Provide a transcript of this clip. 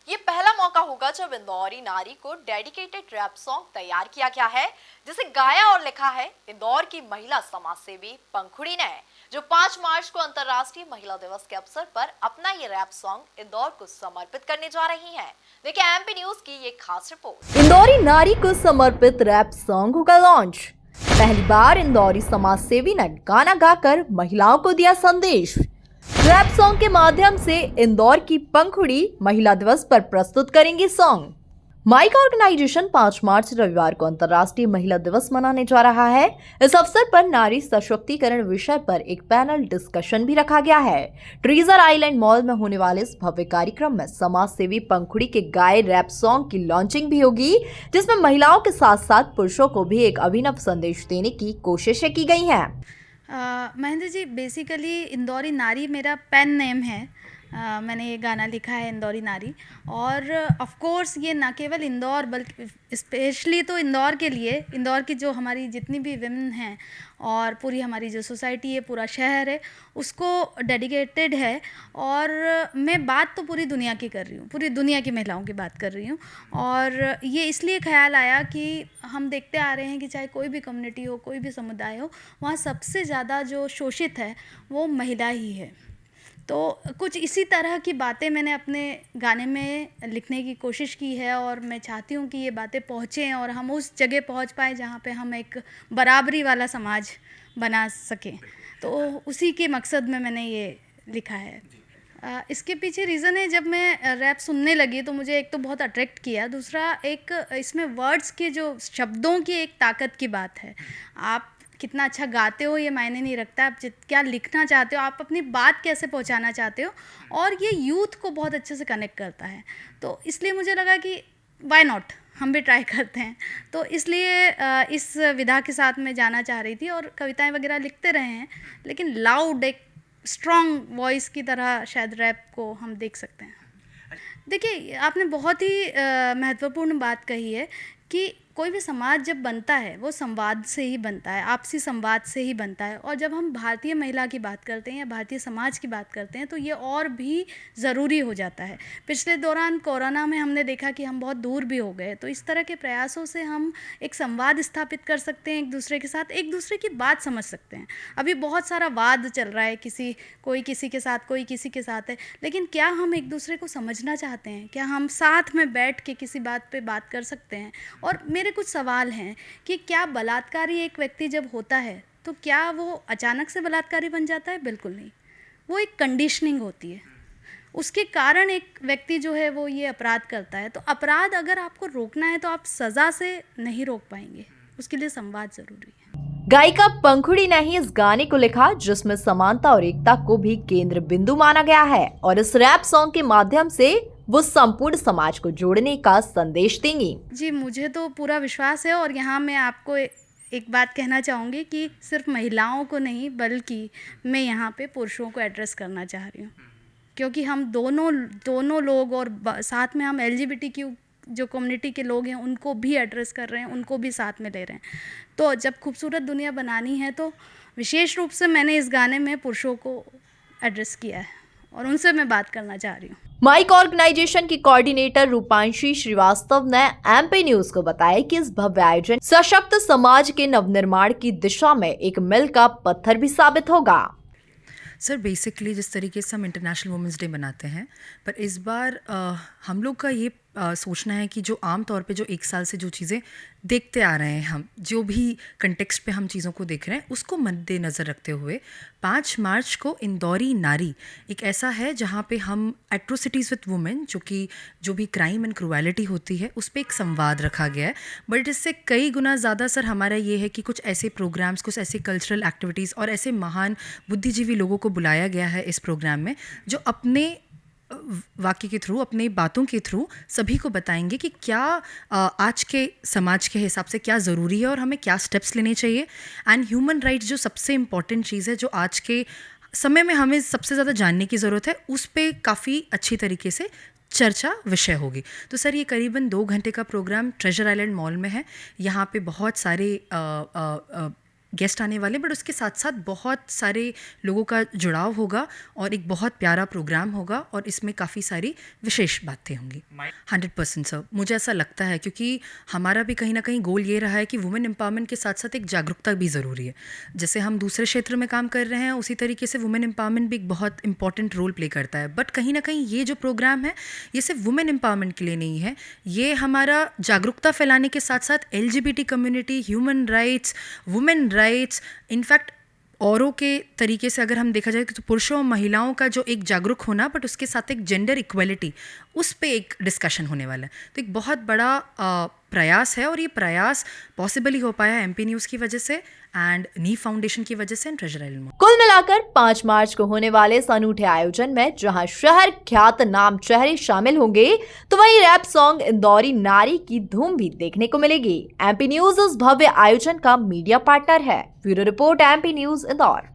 ये पहला मौका होगा जब इंदौरी नारी को डेडिकेटेड रैप सॉन्ग तैयार किया गया है, जिसे गाया और लिखा है इंदौर की महिला समाज सेवी पंखुड़ी ने, जो 5 मार्च को अंतर्राष्ट्रीय महिला दिवस के अवसर पर अपना ये रैप सॉन्ग इंदौर को समर्पित करने जा रही हैं। देखिए एमपी न्यूज की ये खास रिपोर्ट। इंदौरी नारी को समर्पित रैप सॉन्ग होगा लॉन्च। पहली बार इंदौरी समाज सेवी ने गाना गाकर महिलाओं को दिया संदेश। रैप सॉन्ग के माध्यम से इंदौर की पंखुड़ी महिला दिवस पर प्रस्तुत करेंगी सॉन्ग। माइक ऑर्गेनाइजेशन 5 मार्च रविवार को अंतर्राष्ट्रीय महिला दिवस मनाने जा रहा है। इस अवसर पर नारी सशक्तिकरण विषय पर एक पैनल डिस्कशन भी रखा गया है। ट्रेजर आइलैंड मॉल में होने वाले इस भव्य कार्यक्रम में समाज सेवी पंखुड़ी के गाए रैप सॉन्ग की लॉन्चिंग भी होगी, जिसमें महिलाओं के साथ साथ पुरुषों को भी एक अभिनव संदेश देने की कोशिशें की गई हैं। महेंद्र जी, बेसिकली इंदौरी नारी मेरा पेन नेम है। मैंने ये गाना लिखा है इंदौरी नारी, और ऑफ कोर्स ये ना केवल इंदौर बल्कि स्पेशली तो इंदौर के लिए, इंदौर की जो हमारी जितनी भी विमेन हैं और पूरी हमारी जो सोसाइटी है, पूरा शहर है, उसको डेडिकेटेड है। और मैं बात तो पूरी दुनिया की कर रही हूँ, पूरी दुनिया की महिलाओं की बात कर रही हूँ। और ये इसलिए ख्याल आया कि हम देखते आ रहे हैं कि चाहे कोई भी कम्युनिटी हो, कोई भी समुदाय हो, वहाँ सबसे ज़्यादा जो शोषित है वो महिला ही है। तो कुछ इसी तरह की बातें मैंने अपने गाने में लिखने की कोशिश की है, और मैं चाहती हूँ कि ये बातें पहुँचें और हम उस जगह पहुँच पाएँ जहाँ पे हम एक बराबरी वाला समाज बना सकें। तो उसी के मकसद में मैंने ये लिखा है। इसके पीछे रीज़न है, जब मैं रैप सुनने लगी तो मुझे एक तो बहुत अट्रैक्ट किया, दूसरा एक इसमें वर्ड्स के जो शब्दों की एक ताकत की बात है। आप कितना अच्छा गाते हो ये मायने नहीं रखता, आप क्या लिखना चाहते हो, आप अपनी बात कैसे पहुंचाना चाहते हो, और ये यूथ को बहुत अच्छे से कनेक्ट करता है। तो इसलिए मुझे लगा कि व्हाई नॉट, हम भी ट्राई करते हैं। तो इसलिए इस विधा के साथ मैं जाना चाह रही थी, और कविताएं वगैरह लिखते रहे हैं, लेकिन लाउड एक स्ट्रॉन्ग वॉइस की तरह शायद रैप को हम देख सकते हैं। देखिए, आपने बहुत ही महत्वपूर्ण बात कही है कि कोई भी समाज जब बनता है वो संवाद से ही बनता है, आपसी संवाद से ही बनता है। और जब हम भारतीय महिला की बात करते हैं या भारतीय समाज की बात करते हैं तो ये और भी ज़रूरी हो जाता है। पिछले दौरान कोरोना में हमने देखा कि हम बहुत दूर भी हो गए, तो इस तरह के प्रयासों से हम एक संवाद स्थापित कर सकते हैं, एक दूसरे के साथ एक दूसरे की बात समझ सकते हैं। अभी बहुत सारा वाद चल रहा है, कोई किसी के साथ, कोई किसी के साथ है, लेकिन क्या हम एक दूसरे को समझना चाहते हैं? क्या हम साथ में बैठ के किसी बात पे बात कर सकते हैं? और मेरे कुछ सवाल हैं कि क्या बलात्कारी एक व्यक्ति जब होता है तो क्या वो अचानक से बलात्कारी बन जाता है? बिल्कुल नहीं, वो एक कंडीशनिंग होती है, उसके कारण एक व्यक्ति जो है वो ये अपराध करता है। तो अपराध अगर आपको रोकना है तो आप सज़ा से नहीं रोक पाएंगे, उसके लिए संवाद ज़रूरी है। गायिका पंखुड़ी ने ही इस गाने को लिखा, जिसमें समानता और एकता को भी केंद्र बिंदु माना गया है, और इस रैप सॉन्ग के माध्यम से वो संपूर्ण समाज को जोड़ने का संदेश देंगी। जी, मुझे तो पूरा विश्वास है, और यहाँ मैं आपको एक बात कहना चाहूँगी कि सिर्फ महिलाओं को नहीं बल्कि मैं यहाँ पे पुरुषों को एड्रेस करना चाह रही हूँ, क्योंकि हम दोनों लोग, और साथ में हम LGBTQ जो कम्युनिटी के लोग हैं उनको भी एड्रेस कर रहे हैं, उनको भी साथ में ले रहे हैं। तो जब खूबसूरत दुनिया बनानी है तो विशेष रूप से मैंने इस गाने में पुरुषों को एड्रेस किया है और उनसे मैं बात करना चाह रही हूँ। माइक ऑर्गेनाइजेशन की कोऑर्डिनेटर रूपांशी श्रीवास्तव ने एमपी न्यूज को बताया कि इस भव्य आयोजन सशक्त समाज के नवनिर्माण की दिशा में एक मील का पत्थर भी साबित होगा। सर, बेसिकली जिस तरीके से हम इंटरनेशनल वुमेंस डे मनाते हैं, पर इस बार हम लोग का ये सोचना है कि जो आम तौर पे जो 1 साल से जो चीज़ें देखते आ रहे हैं, हम जो भी कंटेक्स्ट पे हम चीज़ों को देख रहे हैं, उसको मद्देनज़र रखते हुए 5 मार्च को इंदौरी नारी एक ऐसा है जहाँ पे हम एट्रोसिटीज़ विद वुमेन, जो भी क्राइम एंड क्रूएलिटी होती है, उस पर एक संवाद रखा गया है। बट इससे कई गुना ज़्यादा सर हमारा ये है कि कुछ ऐसे प्रोग्राम्स, कुछ ऐसे कल्चरल एक्टिविटीज़ और ऐसे महान बुद्धिजीवी लोगों को बुलाया गया है इस प्रोग्राम में, जो अपने वाक्य के थ्रू, अपनी बातों के थ्रू सभी को बताएंगे कि क्या आज के समाज के हिसाब से क्या ज़रूरी है और हमें क्या स्टेप्स लेने चाहिए। एंड ह्यूमन राइट्स जो सबसे इम्पॉर्टेंट चीज़ है, जो आज के समय में हमें सबसे ज़्यादा जानने की ज़रूरत है, उस पर काफ़ी अच्छी तरीके से चर्चा विषय होगी। तो सर, ये करीबन 2 घंटे का प्रोग्राम ट्रेजर आइलैंड मॉल में है। यहाँ पे बहुत सारे गेस्ट आने वाले, बट उसके साथ साथ बहुत सारे लोगों का जुड़ाव होगा और एक बहुत प्यारा प्रोग्राम होगा और इसमें काफ़ी सारी विशेष बातें होंगी। 100% सर, मुझे ऐसा लगता है क्योंकि हमारा भी कहीं ना कहीं गोल ये रहा है कि वुमेन एम्पावरमेंट के साथ साथ एक जागरूकता भी ज़रूरी है। जैसे हम दूसरे क्षेत्र में काम कर रहे हैं उसी तरीके से वुमेन एम्पावरमेंट भी एक बहुत इंपॉर्टेंट रोल प्ले करता है। बट कहीं ना कहीं ये जो प्रोग्राम है ये सिर्फ वुमेन एम्पावरमेंट के लिए नहीं है, ये हमारा जागरूकता फैलाने के साथ साथ LGBT community, human rights, women rights, in fact औरों के तरीके से अगर हम देखा जाए तो पुरुषों और महिलाओं का जो एक जागरूक होना, बट उसके साथ एक जेंडर इक्वलिटी, उस पे एक डिस्कशन होने वाला है। तो एक बहुत बड़ा प्रयास है और ये प्रयास पॉसिबल ही हो पाया MP न्यूज़ की वजह से एंड नी फाउंडेशन की वजह से एंड ट्रेजर आइलैंड। कुल मिलाकर 5 मार्च को होने वाले इस अनूठे आयोजन में जहां शहर ख्यात नाम चेहरे शामिल होंगे तो वहीं रैप सॉन्ग इंदौरी नारी की धूम भी देखने को मिलेगी। MP न्यूज़ इस भव्य आयोजन का मीडिया पार्टनर है। Bureau report MP news Indore.